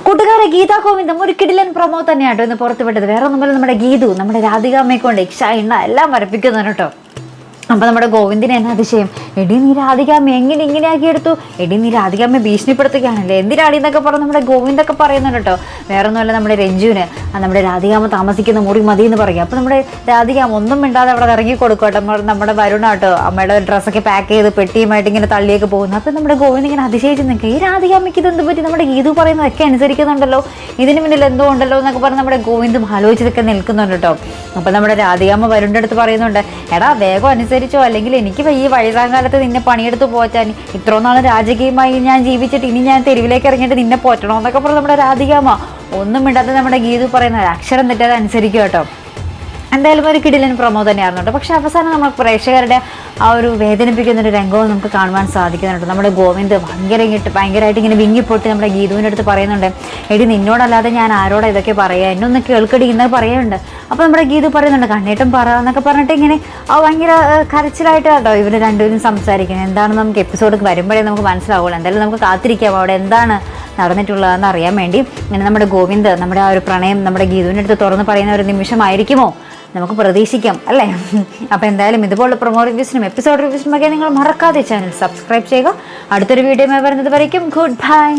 കൂട്ടുകാരെ, ഗീതാ ഗോവിന്ദം ഒരു കിടിലൻ പ്രൊമോ തന്നെയാട്ടോ ഇന്ന് പുറത്തുവിട്ടത്. വേറെ ഒന്നുമല്ല, നമ്മുടെ ഗീതു നമ്മുടെ രാധികാമ്മയെ കൊണ്ട് ഇക്ഷ എണ്ണ എല്ലാം വരപ്പിക്കുന്നു കേട്ടോ. അപ്പോൾ നമ്മുടെ ഗോവിന്ദിന് എന്നാ അതിശയം, എടി നീ രാധികാമ്മ എങ്ങനെ ഇങ്ങനെയാക്കി എടുത്തു, എടി നീ രാധികാമ്മയെ ഭീഷണിപ്പെടുത്തുകയാണല്ലേ, എന്തിനാടി എന്നൊക്കെ പറഞ്ഞ് നമ്മുടെ ഗോവിന്ദൊക്കെ പറയുന്നുണ്ട് കേട്ടോ. വേറെ ഒന്നുമല്ല, നമ്മുടെ രഞ്ജുവിന് നമ്മുടെ രാധികാമ്മ താമസിക്കുന്ന മുറി മതി എന്ന് പറയും. അപ്പോൾ നമ്മുടെ രാധികാമ്മ ഒന്നും മിണ്ടാതെ അവിടെ ഇറങ്ങി കൊടുക്കട്ടെ. നമ്മുടെ വരുണാട്ടോ അമ്മയുടെ ഡ്രസ്സൊക്കെ പാക്ക് ചെയ്ത് പെട്ടിയുമായിട്ട് ഇങ്ങനെ തള്ളിയൊക്കെ പോകുന്നു. അപ്പോൾ നമ്മുടെ ഗോവിന്ദ് ഇങ്ങനെ അതിശയിച്ച് നിൽക്കുക, ഈ രാധികാമ്മയ്ക്ക് ഇതെന്ത് പറ്റി, നമ്മുടെ ഗീതു പറയുന്നതൊക്കെ അനുസരിക്കുന്നുണ്ടല്ലോ, ഇതിന് മുന്നിൽ എന്തോ ഉണ്ടല്ലോ എന്നൊക്കെ പറഞ്ഞ് നമ്മുടെ ഗോവിന്ദ് ആലോചിച്ചതൊക്കെ നിൽക്കുന്നുണ്ട് കേട്ടോ. അപ്പോൾ നമ്മുടെ രാധികാമ്മ വരുണിൻ്റെ അടുത്ത് പറയുന്നുണ്ട്, എടാ വേഗം അനുസരിച്ചോ, അല്ലെങ്കിൽ എനിക്ക് ഈ വയസ്സാകാലത്ത് നിന്നെ പണിയെടുത്ത് പോറ്റാൻ, ഇത്രയും നാൾ രാജകീയമായി ഞാൻ ജീവിച്ചിട്ട് ഇനി ഞാൻ തെരുവിലേക്ക് ഇറങ്ങിയിട്ട് നിന്നെ പോറ്റണോ എന്നൊക്കെ പറഞ്ഞ് നമ്മുടെ രാധികാമ്മ ഒന്നും മിണ്ടാതെ നമ്മുടെ ഗീതു പറയുന്ന അക്ഷരം തെറ്റാതെ അനുസരിക്കുക കേട്ടോ. എന്തായാലും ഒരു കിടിലൻ പ്രൊമോ തന്നെയായിരുന്നു കേട്ടോ. പക്ഷെ അവസാനം നമ്മൾ പ്രേക്ഷകരുടെ ആ ഒരു വേദനിപ്പിക്കുന്നൊരു രംഗവും നമുക്ക് കാണുവാൻ സാധിക്കുന്നുണ്ട്. നമ്മുടെ ഗോവിന്ദ് ഭയങ്കരമായിട്ട് ഇങ്ങനെ വിങ്ങിപ്പൊട്ടി നമ്മുടെ ഗീതുവിൻ്റെ അടുത്ത് പറയുന്നുണ്ട്, എടി നിന്നോടല്ലാതെ ഞാൻ ആരോടാ ഇതൊക്കെ പറയുക, എന്നൊന്ന് കേൾക്കടി എന്നൊക്കെ പറയുന്നുണ്ട്. അപ്പോൾ നമ്മുടെ ഗീതു പറയുന്നുണ്ട്, കണ്ണേട്ടും പറ എന്നൊക്കെ പറഞ്ഞിട്ട് ഇങ്ങനെ ഭയങ്കര കരച്ചിലായിട്ട് കേട്ടോ ഇവർ രണ്ടുപേരും സംസാരിക്കുന്നത്. എന്താണെന്ന് നമുക്ക് എപ്പിസോഡ് വരുമ്പോഴേ നമുക്ക് മനസ്സിലാവുള്ളൂ. എന്തായാലും നമുക്ക് കാത്തിരിക്കാം അവിടെ എന്താണ് നടന്നിട്ടുള്ളതെന്ന് അറിയാൻ വേണ്ടി. ഇങ്ങനെ നമ്മുടെ ഗോവിന്ദ് നമ്മുടെ ആ ഒരു പ്രണയം നമ്മുടെ ഗീതുവിൻ്റെ അടുത്ത് തുറന്ന് പറയുന്ന ഒരു നിമിഷമായിരിക്കുമോ നമുക്ക് പ്രതീക്ഷിക്കാം അല്ലേ. അപ്പോൾ എന്തായാലും ഇതുപോലുള്ള പ്രൊമോ റിവ്യൂസിനും എപ്പിസോഡ് റിവ്യൂസിനും ഒക്കെ നിങ്ങൾ മറക്കാതെ ചാനൽ സബ്സ്ക്രൈബ് ചെയ്യുക. അടുത്തൊരു വീഡിയോ വരുന്നത് വരയ്ക്കും ഗുഡ് ബൈ.